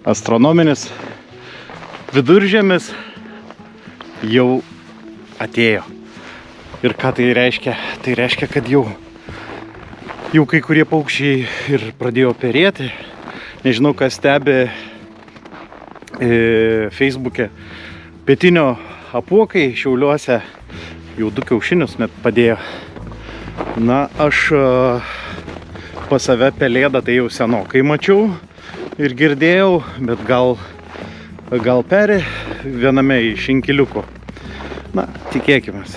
astronominis viduržiemis jau atėjo. Ir ką tai reiškia? Tai reiškia, kad jau kai kurie paukščiai ir pradėjo perėti. Nežinau, kas stebi Facebook'e. Pietinio apuokai Šiauliuose jau 2 kiaušinius net padėjo. Na, aš pas save pelėdą tai jau senokai mačiau ir girdėjau, bet gal peri viename iš inkiliukų. Na, tikėkimės.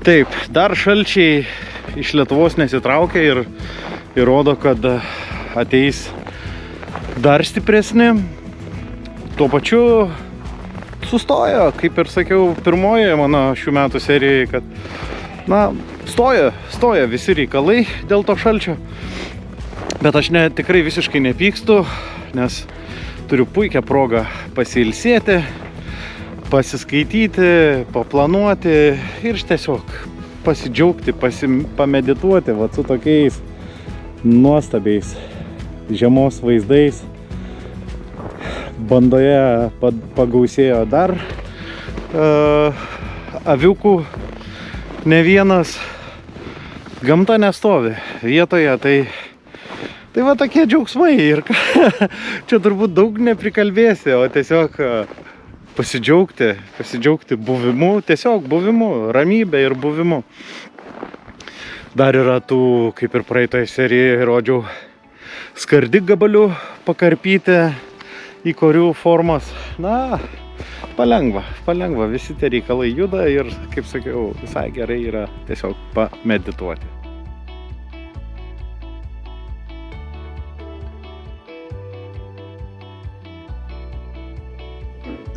Taip, dar šalčiai iš Lietuvos nesitraukia ir rodo, kad ateis dar stipresni. Tuo pačiu sustojo, kaip ir sakiau, pirmojoje mano šių metų serijoje, kad stoja visi reikalai dėl to šalčio. Bet aš tikrai visiškai nepykstu, nes turiu puikią progą pasiilsėti, pasiskaityti, paplanuoti ir tiesiog pasidžiaugti, pamedituoti su tokiais nuostabiais žiemos vaizdais. Bandoje pagausėjo dar aviukų ne vienas. Gamta nestovi vietoje, tai va tokie džiaugsmai ir čia turbūt daug neprikalbėsi, o tiesiog pasidžiaugti buvimu, tiesiog buvimu, ramybė ir buvimu. Dar yra tų, kaip ir praeitoje serijoje rodžiau, skardikgabalių pakarpyti į korių formas. Na, palengva, visi tie reikalai juda ir, kaip sakiau, visai gerai yra tiesiog pamedituoti.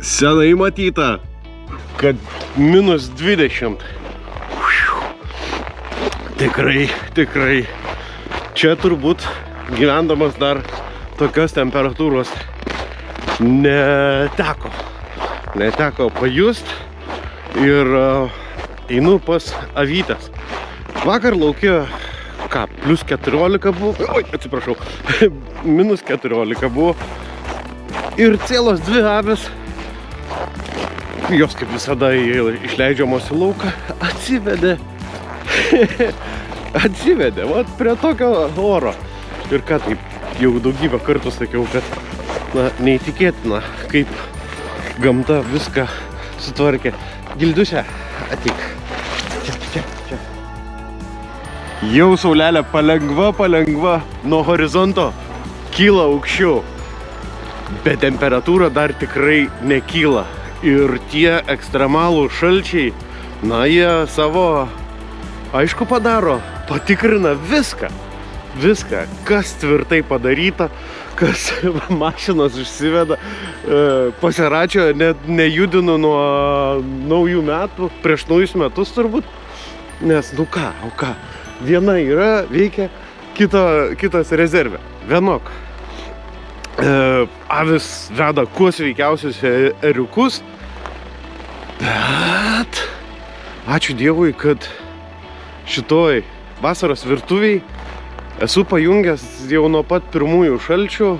Senai matyta, kad -20. Tikrai. Čia turbūt gyvendamas dar tokios temperatūros neteko pajust ir einu pas avytes. Vakar laukia, +14 buvo, atsiprašau, -14 buvo ir cėlos 2 avės, jos kaip visada išleidžiamos į lauką, atsivedė, vat prie tokio oro. Ir ką taip, jau daugybę kartų sakiau, kad neįtikėtina, kaip gamta viską sutvarkė. Gildusia, ateik. Čia. Jau saulelė palengva nuo horizonto kyla aukščiau, bet temperatūra dar tikrai nekyla. Ir tie ekstremalų šalčiai, jie savo aišku padaro, patikrina viską, kas tvirtai padaryta, kas mašinos išsiveda, pasiračio net nejudinu nuo naujų metų, prieš naujus metus turbūt, nes ką, viena yra, veikia, kitas rezervė, vienok. Avis veda kuo sveikiausius ėriukus, bet ačiū Dievui, kad šitoj vasaros virtuviai esu pajungęs jau nuo pat pirmųjų šalčių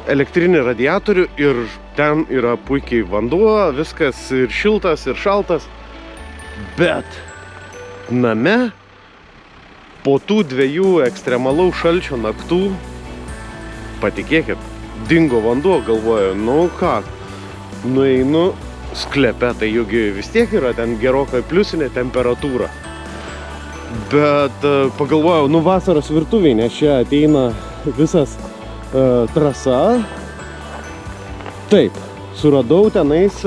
elektrinį radiatorių ir ten yra puikiai vanduo, viskas ir šiltas, ir šaltas. Bet name po tų 2 ekstremalaus šalčio naktų, patikėkit, dingo vanduo, galvoju, nueinu sklepe, tai juk vis tiek yra ten gerokai pliusinė temperatūra. Bet pagalvojau, vasaros virtuviai, nes čia ateina visas trasa. Taip, suradau tenais,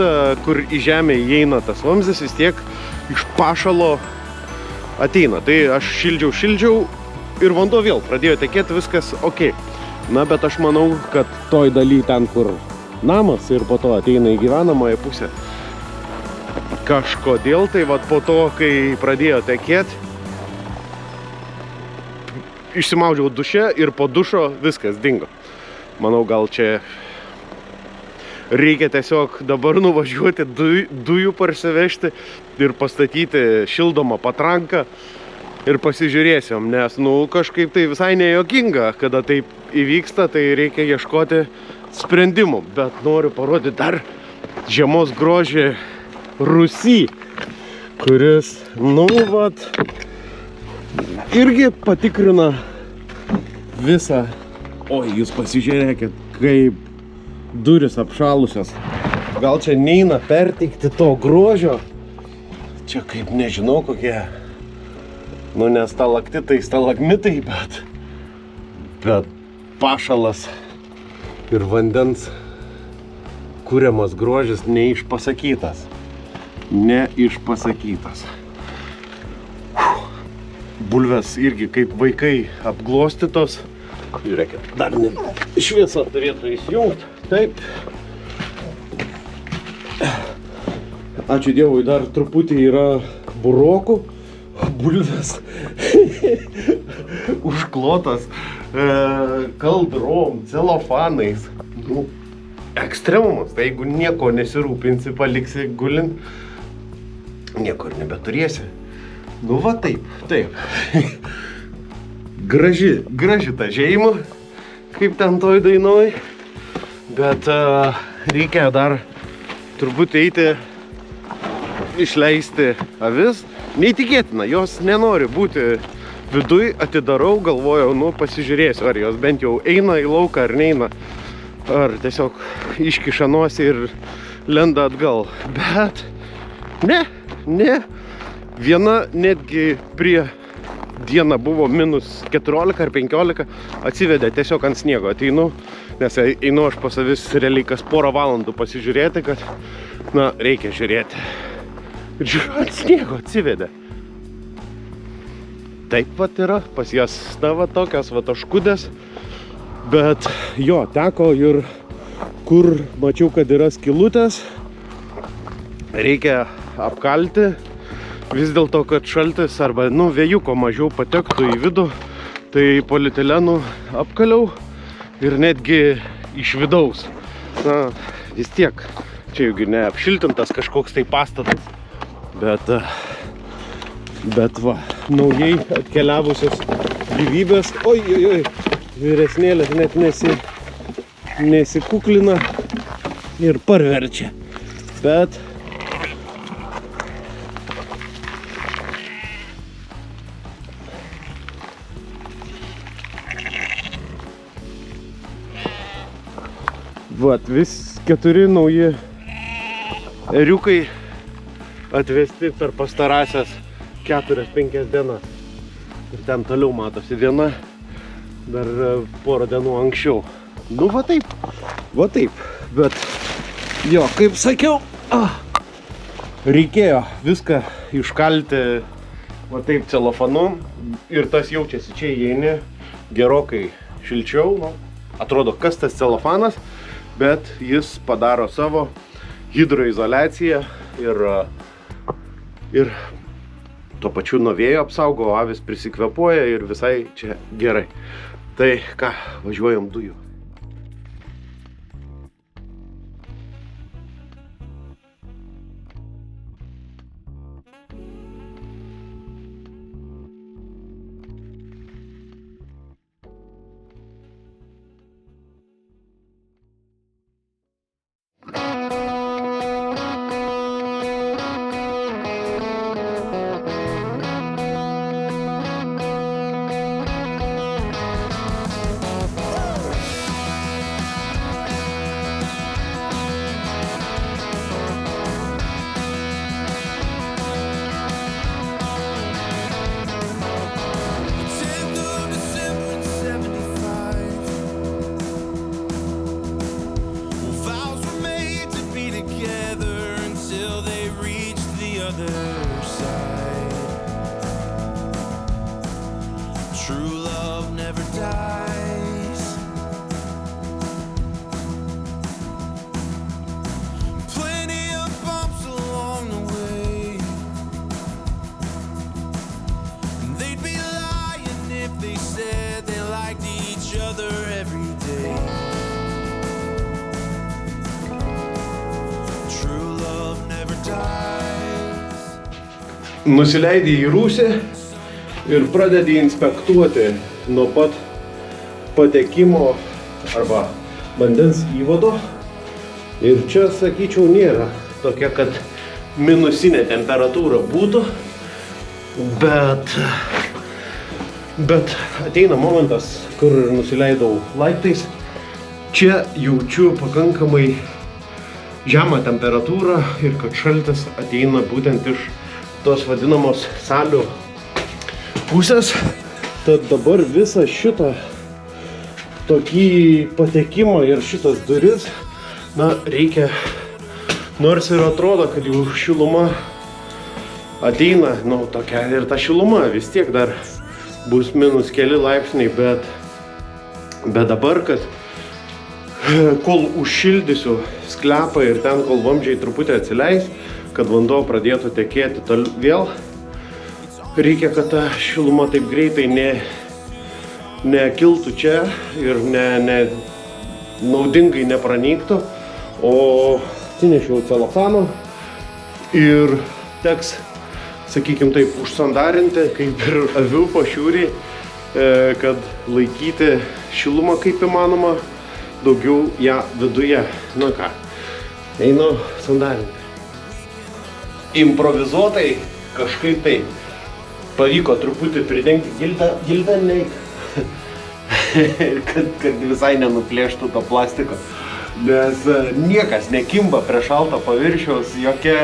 kur į žemę įeina tas vamzdis, vis tiek iš pašalo ateina. Tai aš šildžiau ir vanduo vėl pradėjo tekėti, viskas ok. Na, bet aš manau, kad toj daly ten, kur namas ir po to ateina į gyvenamąją pusę. Kažkodėl tai po to, kai pradėjo tekėti, išsimaudžiau duše ir po dušo viskas dingo. Manau, gal čia reikia tiesiog dabar nuvažiuoti dujų parsivežti ir pastatyti šildomą patranką ir pasižiūrėsim, nes kažkaip tai visai nejuokinga, kada taip įvyksta, tai reikia ieškoti sprendimų, bet noriu parodyti dar žiemos grožį Rūsy, kuris, nu, vat, irgi patikrina visą. Oi, jūs pasižiūrėkit, kaip durys apšalusios. Gal čia neina perteikti to grožio. Čia kaip nežinau kokie, nu, ne stalaktitai, stalagmitai, bet pašalas ir vandens kuriamas grožis neišpasakytas. Neišpasakytas. Bulvės irgi kaip vaikai apglostytos. Žiūrėkit, dar šviesa turėtų įsijungti. Taip. Ačiū Dievui, dar truputį yra burokų. Bulvės užklotas kaldrom, celofanais. Nu, ekstremumas. Tai jeigu nieko nesirūpinsi, paliksi gulint, nieko ir nebeturėsi. Nu va taip, taip. Graži ta žeima, kaip ten toj dainoj. Bet reikia dar turbūt eiti išleisti avis. Neįtikėtina, jos nenori būti viduj, atidarau, galvojau, nu pasižiūrėsiu, ar jos bent jau eina į lauką ar neina. Ar tiesiog iškiša nosį ir lenda atgal. Bet ne. Viena netgi prie dieną buvo minus 14 ar 15, atsivedė tiesiog ant sniego. Ateinu, nes einu aš pas avis realiai kas porą valandų pasižiūrėti, kad, na, reikia žiūrėti. Ir žiūriu, ant sniego atsivedė. Taip vat yra, pas jas stava tokios va taškudės. Bet jo, teko ir kur mačiau, kad yra skylutės, reikia apkalti. Vis dėlto, kad šaltis arba, nu, vėjuko mažiau patektų į vidų, tai polietilenu apkaliau ir netgi iš vidaus. Na, vis tiek, čia juk ne apšiltintas kažkoks tai pastatas, bet va, naujai atkeliavusios gyvybės, oi, vyresnėlės net nesikuklina ir parverčia, bet vat, vis 4 nauji ėriukai atvesti per pastarąsias 4-5 dienas. Ir ten toliau matosi viena, dar porą dienų anksčiau. Nu, va taip. Bet, jo, kaip sakiau, reikėjo viską iškalti, va taip, celofanu. Ir tas jaučiasi, čia įeini gerokai šilčiau. Nu, atrodo, kas tas celofanas, bet jis padaro savo hidroizoliaciją ir tuo pačiu nuo vėjo apsaugo, avis prisikvepuoja ir visai čia gerai. Tai ką, važiuojam dujų. True love never dies. Plenty of bumps along the way, and they'd be lying if they said they liked each other every day. True love never dies. Nusileidai į Rūsį ir pradedi inspektuoti nuo pat patekimo arba vandens įvado. Ir čia, sakyčiau, nėra tokia, kad minusinė temperatūra būtų, bet ateina momentas, kur nusileidau laiptais, čia jaučiu pakankamai žemą temperatūrą ir kad šaltis ateina būtent iš tos vadinamos salių pusės. Tad dabar visą šitą tokį patekimą ir šitas duris, reikia, nors ir atrodo, kad jau šiluma ateina, tokia ir ta šiluma vis tiek dar bus minus keli laipsniai, bet dabar, kad kol užšildysiu sklepą ir ten, kol vamzdžiai truputį atsileis, kad vanduo pradėtų tekėti vėl, reikia, kad ta šiluma taip greitai nekiltų čia ir naudingai nepranyktų, o atsinešiau celofano ir teks, sakykim taip, užsandarinti, kaip ir avių pašiūrį, kad laikyti šilumą kaip įmanoma, daugiau ją viduje. Ką, einu sandarinti. Improvizuotai kažkaip tai pavyko truputį pridengti gildą neik, kad visai nenuplėštų to plastiko. Nes niekas nekimba prie šalto paviršiaus, jokia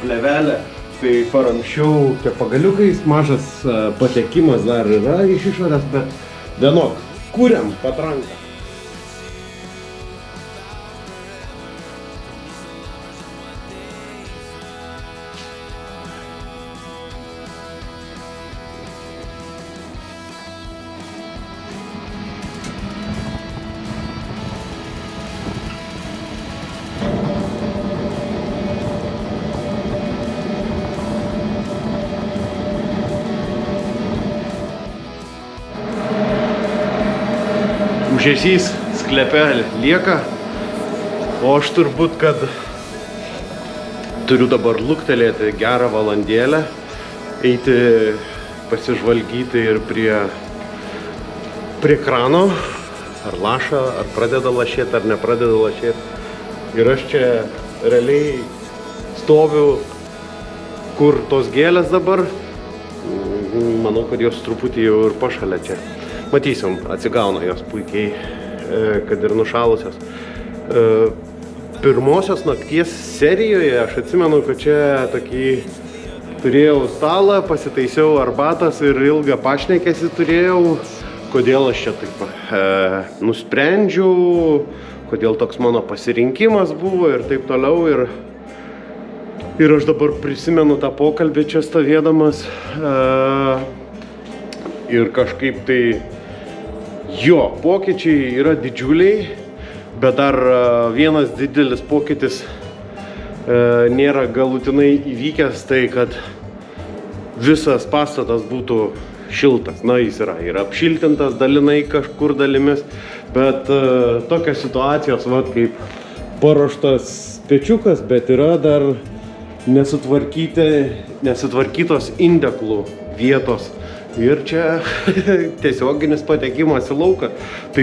plevelė. Tai paramšiau pagaliukais, mažas patekimas dar yra iš išorės, bet vienok, kuriam patranką. Užesys sklepe lieka, o aš turbūt, kad turiu dabar luktelėti gerą valandėlę, eiti pasižvalgyti ir prie krano, ar laša, ar pradeda lašėti, ar nepradeda lašėti. Ir aš čia realiai stoviu, kur tos gėlės dabar, manau, kad jos truputį jau ir pašalia čia. Matysim, atsigauna jos puikiai, kad ir nušalusios. Pirmosios nakties serijoje aš atsimenu, kad čia tokį turėjau stalą, pasitaisiau arbatas ir ilgą pašnekesį turėjau, kodėl aš čia taip nusprendžiau, kodėl toks mano pasirinkimas buvo ir taip toliau. Ir aš dabar prisimenu tą pokalbį čia stovėdamas ir kažkaip tai jo, pokyčiai yra didžiuliai, bet dar vienas didelis pokytis nėra galutinai įvykęs, tai kad visas pastatas būtų šiltas. Jis yra apšiltintas dalinai kažkur dalimis, bet tokios situacijos, kaip paruoštas pečiukas, bet yra dar nesutvarkytos indeklų vietos. Ir čia tiesioginis patekimas į lauką. Tai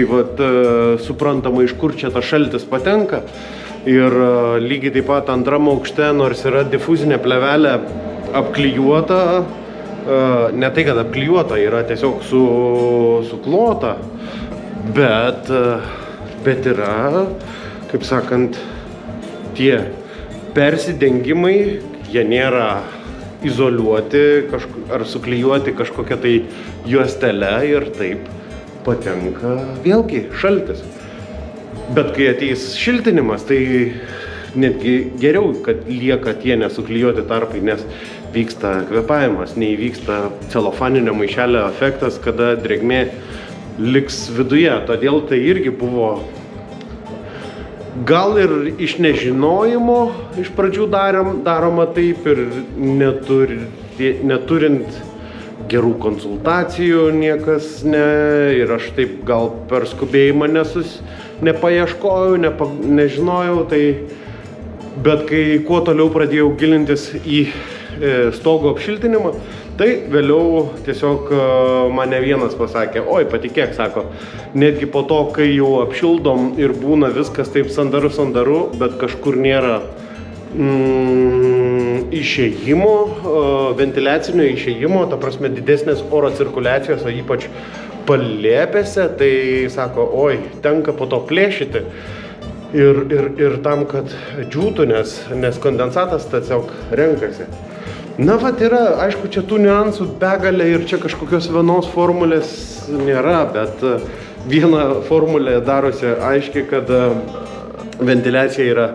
suprantama, iš kur čia tas šaltis patenka. Ir lygiai taip pat antram aukšte, nors yra difuzinė plevelė apklijuota, ne tai, kad apklijuota, yra tiesiog suklota, bet yra, kaip sakant, tie persidengimai, jie nėra izoliuoti ar suklijuoti kažkokią tai juostelę ir taip patenka vėlgi šaltis. Bet kai ateis šiltinimas, tai netgi geriau, kad lieka tie nesuklijuoti tarpai, nes vyksta kvėpavimas, neįvyksta celofaninio maišelio efektas, kada drėgmė liks viduje. Todėl tai irgi buvo gal ir iš nežinojimo iš pradžių daroma taip ir neturint gerų konsultacijų niekas ir aš taip gal per skubėjimą nepaieškojau, nežinojau, bet kai kuo toliau pradėjau gilintis į stogo apšiltinimą, Tai vėliau tiesiog mane vienas pasakė, oi, patikėk, sako, netgi po to, kai jau apšildom ir būna viskas taip sandaru, bet kažkur nėra išėjimo, ventiliacinio išėjimo, ta prasme didesnės oro cirkuliacijos, o ypač palėpėse, tai sako, oi, tenka po to plėšyti ir tam, kad džiūtų, nes kondensatas tiesiog renkasi. Na, vat yra, aišku, čia tų niuansų begalė ir čia kažkokios vienos formulės nėra, bet viena formulė darosi aiškiai, kad ventiliacija yra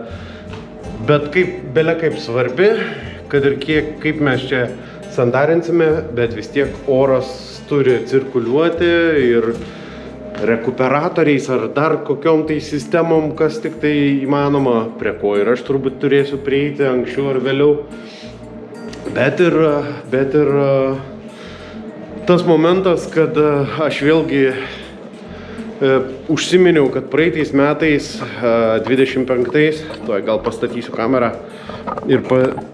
bet kaip svarbi, kad ir kaip mes čia sandarinsime, bet vis tiek oras turi cirkuliuoti ir rekuperatoriais ar dar kokiom tai sistemom, kas tik tai įmanoma, prie ko ir aš turbūt turėsiu prieiti anksčiau ar vėliau. Bet ir tas momentas, kad aš vėlgi užsiminiau, kad praeitais metais, 25-ais, tuoj gal pastatysiu kamerą ir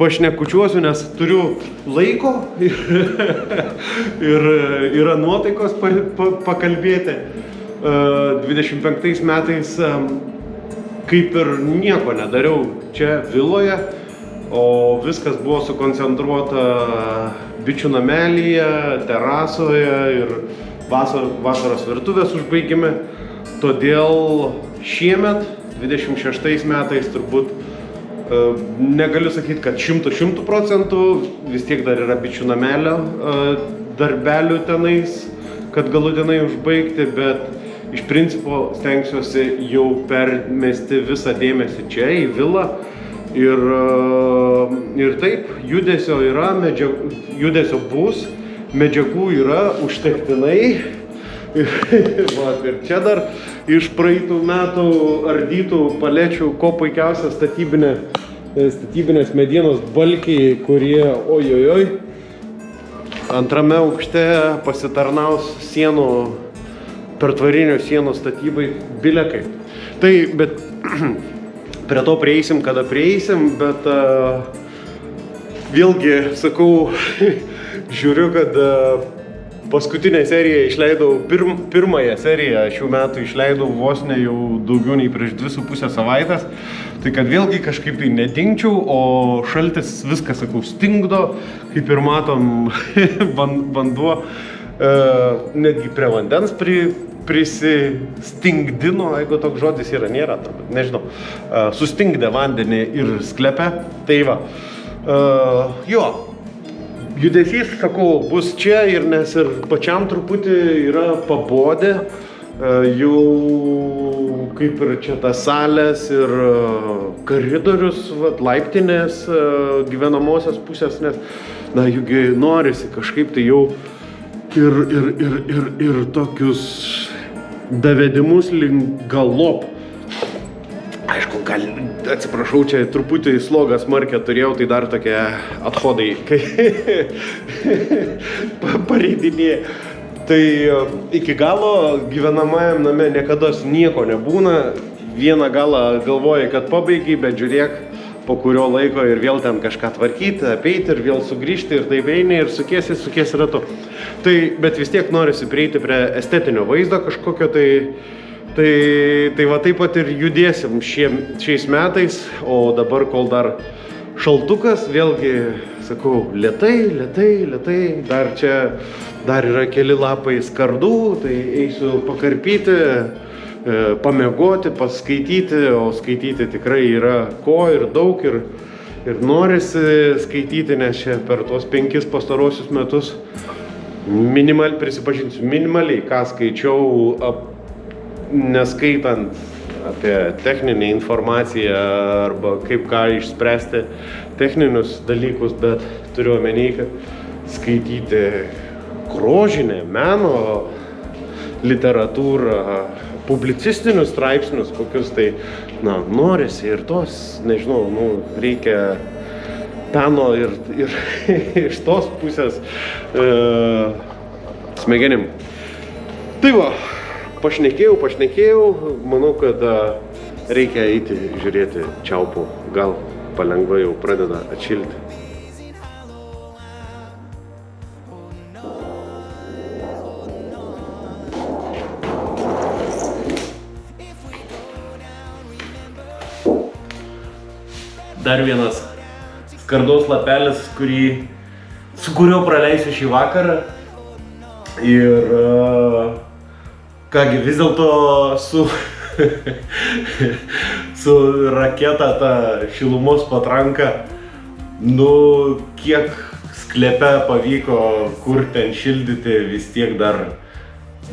pašnekučiuosiu, nes turiu laiko ir yra nuotaikos pakalbėti. 25 metais kaip ir nieko nedariau čia viloje, o viskas buvo sukoncentruota bičių namelyje, terasoje ir vasaros virtuvės užbaigime. Todėl šiemet, 26 metais, turbūt negaliu sakyti, kad 100%, vis tiek dar yra bičių namelio darbelių tenais, kad galutinai užbaigti, bet iš principo stengsiuosi jau permesti visą dėmesį čia į vilą. Ir taip, judesio yra, judesio bus, medžiagų yra užtektinai. Ir čia dar iš praeitų metų ardytų palečių, ko puikiausia statybinės medienos balkiai, kurie ojojoj, antrame aukšte pasitarnaus sienų, pertvarinių sienų statybai bilekai. Tai, bet prie to prieisim, kada prieisim, bet vėlgi, sakau, žiūriu, kad paskutinę seriją išleidau, pirmąją seriją šių metų išleidau vos ne jau daugiau nei prieš 2,5 savaitės. Tai kad vėlgi kažkaip tai nedingčiau, o šaltis viską, sakau, stingdo, kaip ir matom, vanduo netgi prie vandens prisistingdino, jeigu toks žodis yra, nėra, nežinau, sustingdė vandenį ir sklepę. Tai va, jo, judesys, sakau, bus čia ir nes ir pačiam truputį yra pabodę, jau kaip ir čia tas salės ir koridorius, laiptinės gyvenamosios pusės, nes, na, juk norisi kažkaip tai jau ir tokius davedimus link galop. Aišku, atsiprašau, čia truputį slogą smarkę turėjau, tai dar tokie athodai, kai pareidinėje. Tai iki galo gyvenamajam name niekados nieko nebūna. Vieną galą galvoji, kad pabaigai, bet žiūrėk, po kurio laiko ir vėl ten kažką tvarkyti, apeiti ir vėl sugrįžti ir taip eini ir sukiesi ratu. Tai, bet vis tiek norisi prieiti prie estetinio vaizdo kažkokio, tai va taip pat ir judėsim šiais metais, o dabar, kol dar šaltukas, vėlgi, sakau, lėtai, dar yra keli lapai skardų, tai eisiu pakarpyti, pamiegoti, paskaityti, o skaityti tikrai yra ko ir daug ir norisi skaityti, nes čia per tuos 5 pastarosius metus prisipažinsiu, minimaliai, ką skaičiau, neskaitant apie techninę informaciją arba kaip ką išspręsti techninius dalykus, bet turiu omeny, kad skaityti grožinę, meno literatūrą, publicistinius straipsnius, kokius tai, na, norisi ir tos, nežinau, reikia peno ir iš tos pusės smegenim. Tai va, pašnekėjau, manau, kad reikia eiti žiūrėti čiaupų, gal palengva jau pradeda atšilti. dar vienas skardos lapelis, su kuriuo praleisiu šį vakarą. Ir kągi, vis dėlto su raketa ta šilumos patranka, kiek sklepe pavyko kur ten šildyti, vis tiek dar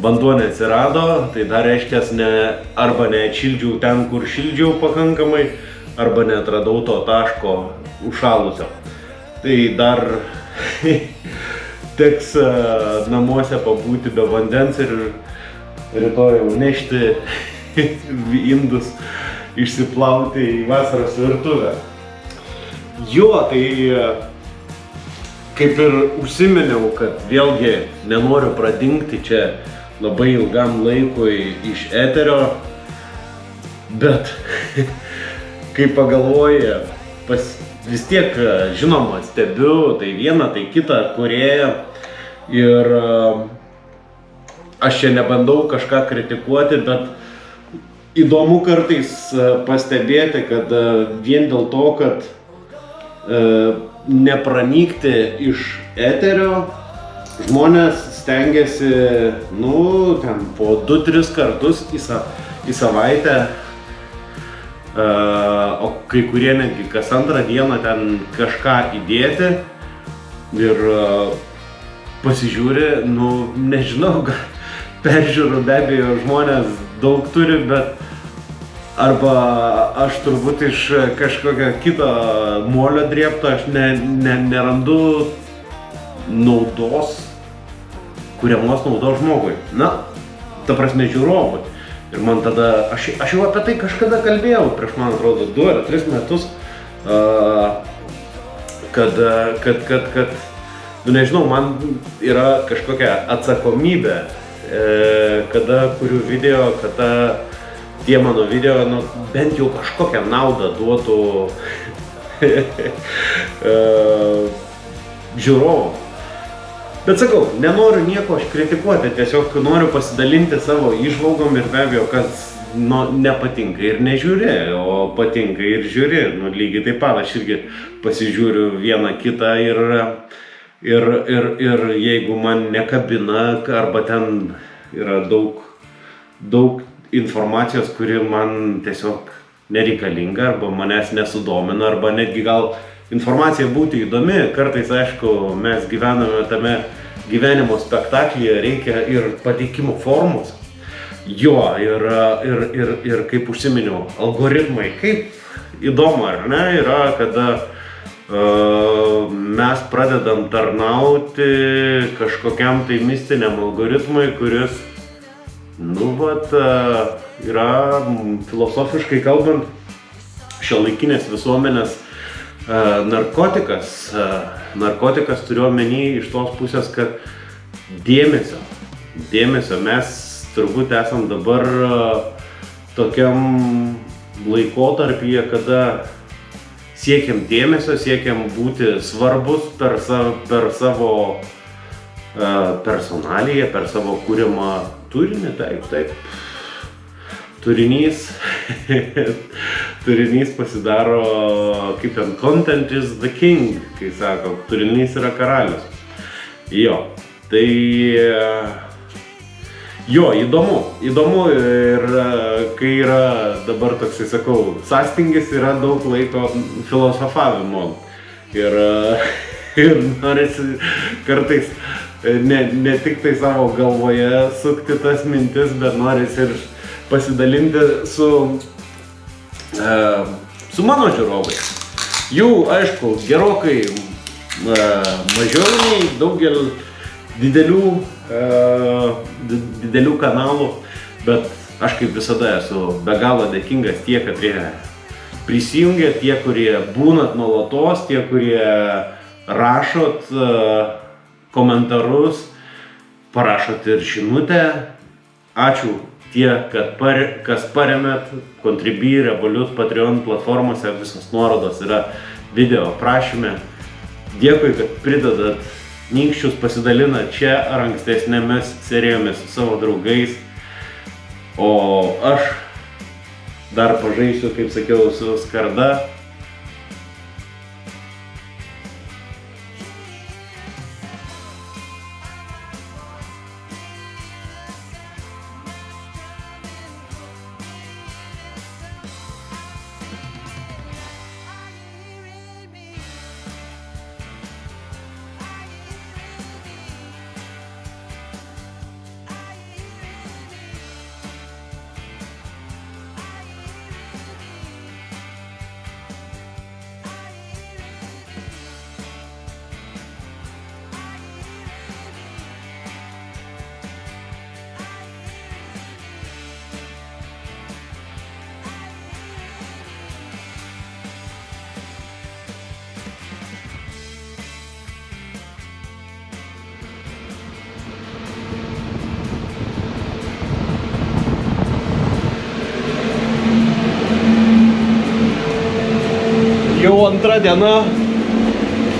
vanduo neatsirado, tai dar reiškia, arba neatšildžiau ten, kur šildžiau pakankamai, arba neatradau to taško užšalusio. Tai dar teks namuose pabūti be vandens ir rytoj jau nešti indus, išsiplauti į vasaros virtuvę. Jo, tai kaip ir užsiminiau, kad vėlgi nenoriu pradingti čia labai ilgam laikui iš eterio, bet kai pagalvoji, vis tiek, žinoma, stebiu tai vieną, tai kitą kūrėją ir aš čia nebandau kažką kritikuoti, bet įdomu kartais pastebėti, kad vien dėl to, kad nepranykti iš eterio, žmonės stengiasi, ten po 2-3 kartus į savaitę, o kai kurie netgi kas antrą dieną ten kažką įdėti ir pasižiūri, nežinau, peržiūrų be abejo žmonės daug turi, bet arba aš turbūt iš kažkokio kito molio drėbto aš nerandu naudos, kuriamos naudos žmogui. Ta prasme žiūrovui. Ir man tada, aš jau apie tai kažkada kalbėjau prieš, man atrodo, 2 ar 3 metus, kad nežinau, man yra kažkokia atsakomybė, kada kuriu video, kada tie mano video, bent jau kažkokią naudą duotų žiūrovų. Bet sakau, nenoriu nieko aš kritikuoti, tiesiog noriu pasidalinti savo įžvalgom ir be abejo, kas nepatinka ir nežiūri, o patinka ir žiūri. Lygiai taip pat aš irgi pasižiūriu vieną kitą ir jeigu man nekabina, arba ten yra daug informacijos, kuri man tiesiog nereikalinga, arba manęs nesudomina, arba netgi gal informacija būtų įdomi, kartais, aišku, mes gyvename tame gyvenimo spektaklyje, reikia ir pateikimo formos. Jo, ir kaip užsiminiau, algoritmai, kaip įdomu, ar ne, yra, kada mes pradedam tarnauti kažkokiam tai mistiniam algoritmui, kuris, yra filosofiškai kalbant, šiuolaikinės visuomenės narkotikas. Narkotikas turiu omeny iš tos pusės, kad dėmesio mes turbūt esam dabar tokiam laikotarpyje, kada siekiam dėmesio, siekiam būti svarbus per savo personaliją, per savo kūrimą turinį, taip. Turinys pasidaro, kaip ten, content is the king, kai sako, turinys yra karalius. Jo, tai įdomu ir kai yra dabar toksai, sakau, sąstingis, yra daug laiko filosofavimo ir norisi kartais ne tik tai savo galvoje sukti tas mintis, bet norisi ir pasidalinti su mano žiūrovais. Jų, aišku, gerokai mažiau nei daugel didelių kanalų, bet aš kaip visada esu be galo dėkingas tie, kurie prisijungia, tie, kurie būnat nuolatos, tie, kurie rašot komentarus, parašot ir žinutę. Ačiū tie, kas paremėt, Contribui, Revolut, Patreon platformose, visos nuorodos yra video aprašyme. Dėkui, kad pridedat nykščius, pasidalinat čia ar ankstesnėmis serijomis su savo draugais. O aš dar pažaisiu, kaip sakiau, su skarda antra diena.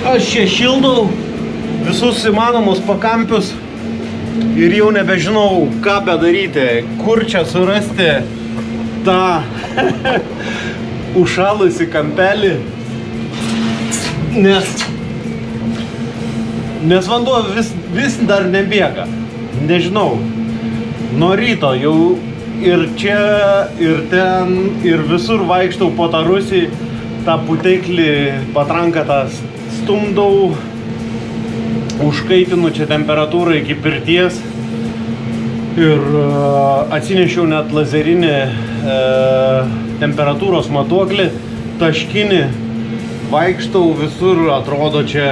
Aš čia šildau visus įmanomus pakampius ir jau nebežinau, ką bedaryti, kur čia surasti tą užšalusi kampelį, nes vanduo vis dar nebėga. Nežinau, nuo ryto jau ir čia, ir ten, ir visur vaikštau po tą rūsį, tą puteklį patranką tą stumdau, užkaitinu čia temperatūrą iki pirties ir atsinešiau net lazerinį temperatūros matuoklį, taškinį, vaikštau visur, atrodo čia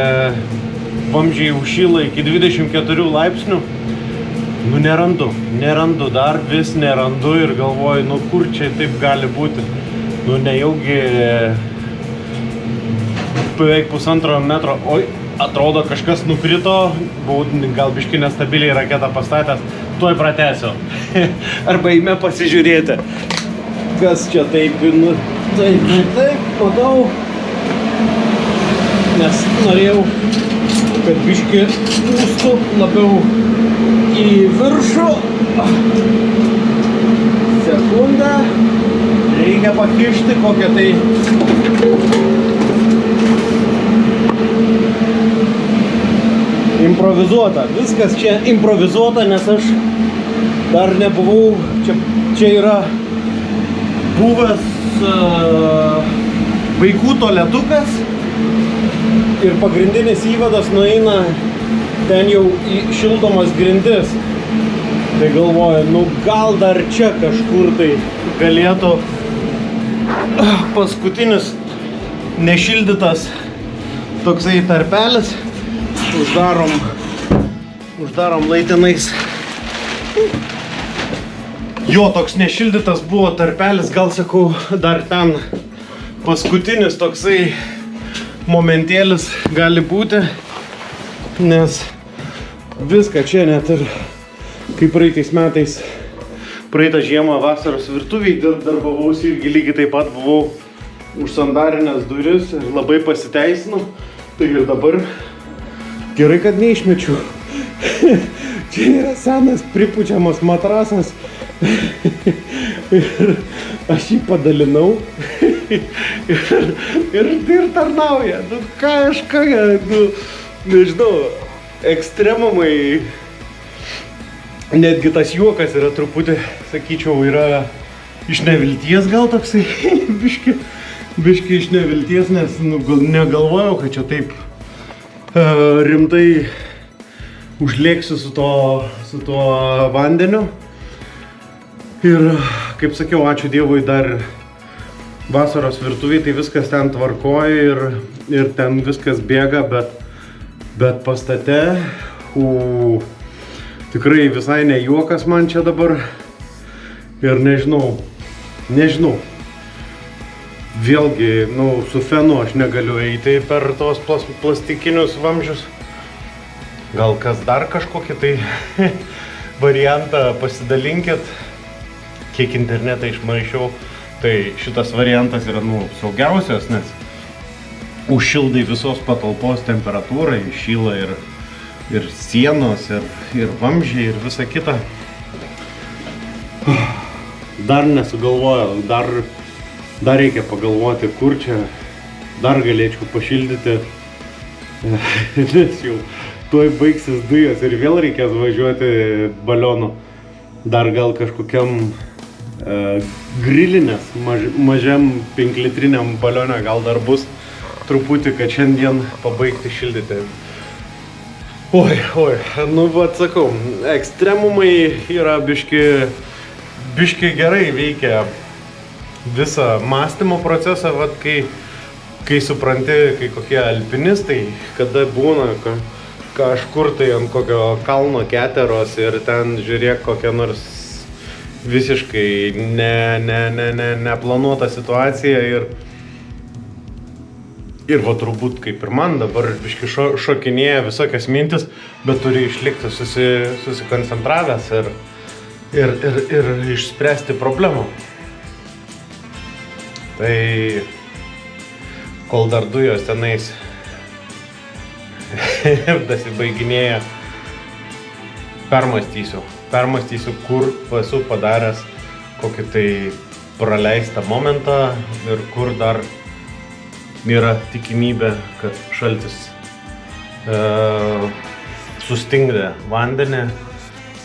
vamzdžiai užšyla iki 24 laipsnių. Nu nerandu, dar vis nerandu ir galvoju, nu kur čia taip gali būti. Nu nejaugi beveik 1,5 metro, oi, atrodo kažkas nukrito, buvau gal biškį nestabiliai raketą pastatęs, tuoj pratęsiu. Arba eime pasižiūrėti, kas čia taip, nu taip, matau, nes norėjau, kad biškį pūstų labiau į viršų. Sekundę, reikia pakišti kokią tai improvizuota. Viskas čia improvizuota, nes aš dar nebuvau, čia yra buvęs vaikų tualetukas ir pagrindinis įvadas nueina ten jau į šildomas grindis. Tai galvoju, nu gal dar čia kažkur tai galėtų paskutinis nešildytas toksai tarpelis. Uždarom laitinais. Jo, toks nešildytas buvo tarpelis, gal sakau, dar ten paskutinis toksai momentėlis gali būti, nes viską čia net ir kaip praeitais metais, praeitą žiemą vasaros virtuviai darbavausi irgi lygiai taip pat buvau užsandarinęs duris ir labai pasiteisinu. Tai ir dabar gerai, kad neišmečiu. Čia yra senas pripučiamas matrasas ir aš jį padalinau ir tarnauja. Nu ką, nu, nežinau, ekstremumai. Netgi tas juokas yra truputį, sakyčiau, yra iš nevilties gal toksai, biški iš nevilties, nes nu, negalvojau, kad čia taip rimtai užlėksiu su tuo vandeniu. Ir, kaip sakiau, ačiū Dievui, dar vasaros virtuviai, tai viskas ten tvarkoja ir ten viskas bėga, bet pastate, tikrai visai ne juokas man čia dabar. Ir nežinau. Vėlgi, nu, su fenu aš negaliu eiti per tos plastikinius vamzdžius. Gal kas dar kažkokį tai variantą pasidalinkit, kiek internetą išmaišiau. Tai šitas variantas yra, nu, saugiausias, nes užšildai visos patalpos temperatūrą, iššyla ir sienos, ir vamzdžiai, ir visa kita. Dar nesugalvojau, dar reikia pagalvoti, kur čia dar galėčiau pašildyti, nes jau tuoj baigsis dujos ir vėl reikės važiuoti balionu. Dar gal kažkokiam grilinės, mažiam 5-litriniam balione gal dar bus truputį, kad šiandien pabaigti šildyti. Oi, nu vat sakau, ekstremumai yra biški gerai veikia visą mąstymo procesą, vat kai supranti, kai kokie alpinistai, kada būna kažkur tai ant kokio kalno keteros ir ten žiūrėk kokią nors visiškai neplanuota situacija ir va turbūt kaip ir man dabar biški šokinėja visokias mintis, bet turi išlikti susikoncentravęs ir išspręsti problemą. kol dar dujos tenais dasibaiginėja, permastysiu, kur esu padaręs kokį tai praleistą momentą ir kur dar yra tikimybė, kad šaltis sustingdė vandenį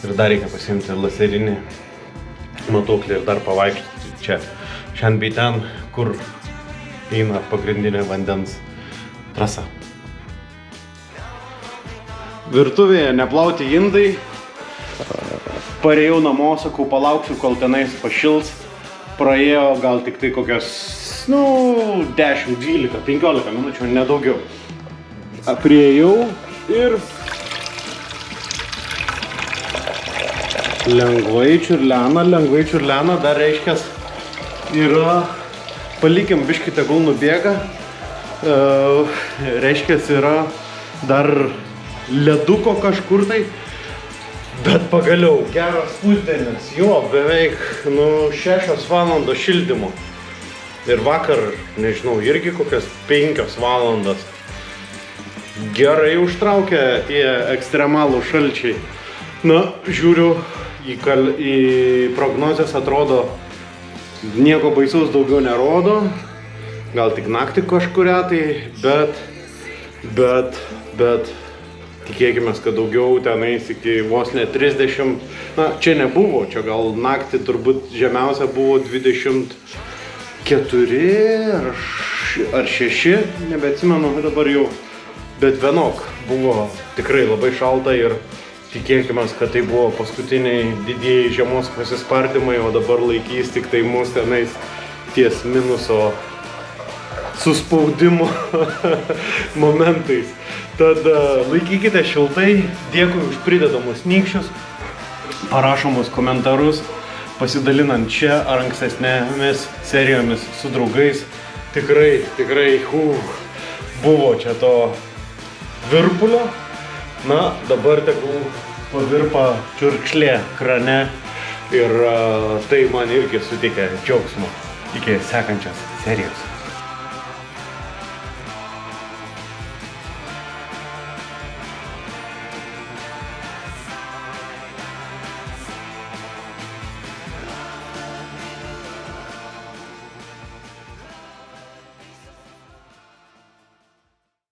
ir dar reikia pasiimti laserinį matuoklį ir dar pavaikščioti čia, šiandien bei ten, kur eina pagrindinė vandens trasa. Virtuvėje neplauti indai. Parėjau namo, sakau, palauksiu, kol tenais pašils. Praėjo gal tik tai kokios, 10, 12, 15 minučių, nedaugiau. Priėjau ir lengvai čiurlena, dar reiškias yra, palikim biškį tegul nubėga, reiškias yra dar leduko kažkur tai, bet pagaliau geras pusdienis, jo, beveik 6 valandos šildymo. Ir vakar, nežinau, irgi kokias 5 valandas. Gerai užtraukė tie ekstremalų šalčiai. Na, žiūriu į prognozes, atrodo, nieko baisaus daugiau nerodo. Gal tik naktį kažkuria tai, bet tikėkime, kad daugiau tenais iki vos ne 30, na, čia nebuvo, čia gal naktį turbūt žemiausia buvo 24 ar 6, nebeatsimenu dabar jau, bet vienok buvo tikrai labai šalta ir tikėkime, kad tai buvo paskutiniai didieji žiemos pasispardymai, o dabar laikys tik tai mus tenais ties minuso suspaudimo momentais. Tad laikykite šiltai, dėkui už pridedamus nykščius, parašomus komentarus, pasidalinant čia ar ankstesnėmis serijomis su draugais. Tikrai buvo čia to virpulio. Na, dabar tegul pavirpa čiurkšlė krane ir tai man irgi suteikia džiaugsmo. Iki sekančios serijos.